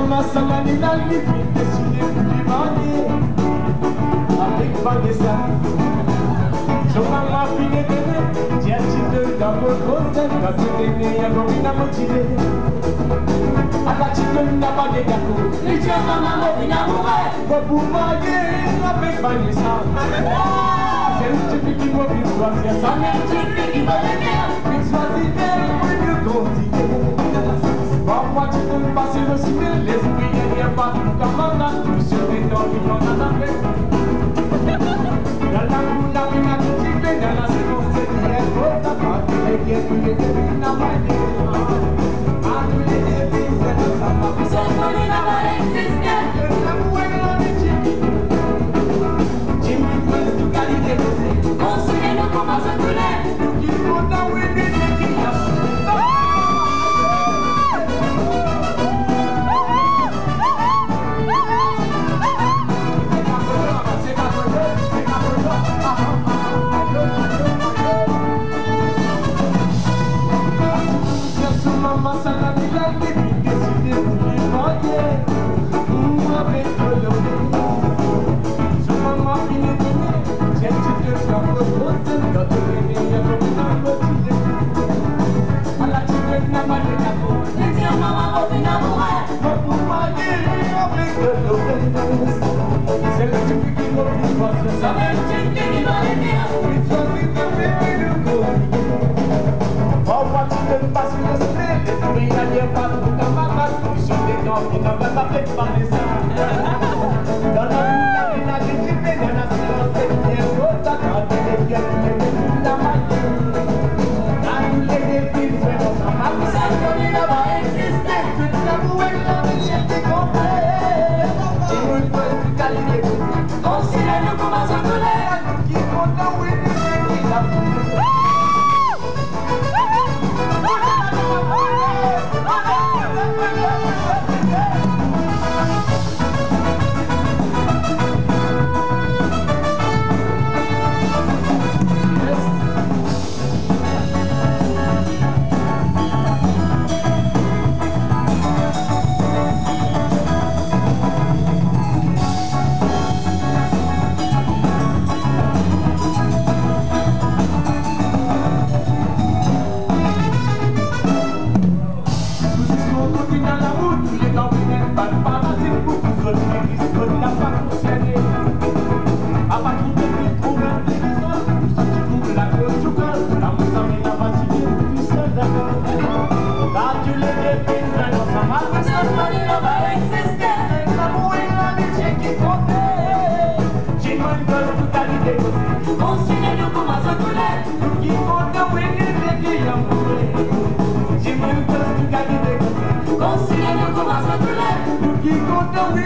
maman Salani la limite, décidé pour lui marier avec Vanessa. Son maman fini bébé, tiens tu te dans votre hôtel, dans ce déné, y'a l'orina motivé. À la chicken n'a pas de gâteau. Les tiens maman m'obina mourir. Pour marier avec Vanessa. C'est une typique qui mobile choisir ça. C'est une typique qui va le faire. Il choisit d'elle pour mieux continuer. Parfois tu peux passer le ciné, les ouvriers viennent pas tout comme un âne. Monsieur Béton, il en a tapé. Dans la roue, la vie n'a tout tiré, dans la séquence, c'est qui est trop tapé. Et qui est tous les débuts, n'a pas été. À tous les débuts, c'est le sapin. C'est qu'on n'a pas existé. Le l'amour est dans les chips. Jimmy, Prince, tout qualité de c'est. Conseillez-nous comment se couler. Nous qui faut dans le début, qui a maman Salani la limite, décidé pour lui marier avec Colomé. Son maman fini dîner, tiens tu te fais votre hôtel, dans le déné, y'a l'orina motivé. À la chicken n'a pas de gâteau. Les tiens maman m'obina mourir. Pour marier avec Colomé. C'est le type qui m'oblige pas sur ça. C'est le type qui va les dire. Il choisit de bébé de Colomé. Parfois tu te passes le ciné, les ouvriers viennent pas tout comme un âne. Monsieur Béton, il n'en va pas fait parler ça. Dans la rue, la ville a déchiré, dans la séquence, c'est qui est trop tapé. Et qui est tous les débuts, n'a pas été. À tous les débuts, c'est dans sa main. C'est qu'on n'a pas existé. Tout l'amour est là, mais j'ai été compris. J'ai eu une bonne qualité. Considère-nous comme un seul collègue. Qui compte dans oui, c'est qui l'a pris. Considère-nous comme un seul collègue. Nous qui comptons, oui, qui a mouru. J'ai même pas tout gagné des côtés. Considère-nous comme un seul collègue. Nous qui comptons, oui,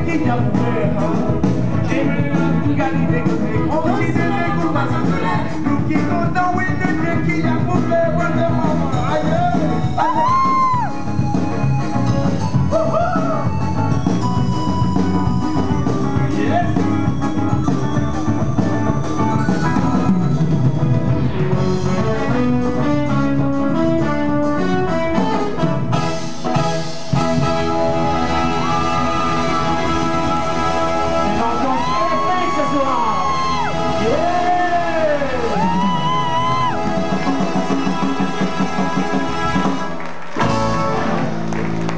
qui a mouru. J'ai même pas tout gagné des côtés. Considère-nous comme un seul collègue. Nous qui comptons, oui, qui a mouru. Aïe, aïe.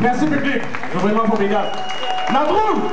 Merci public, c'est vraiment formidable. Nadrou!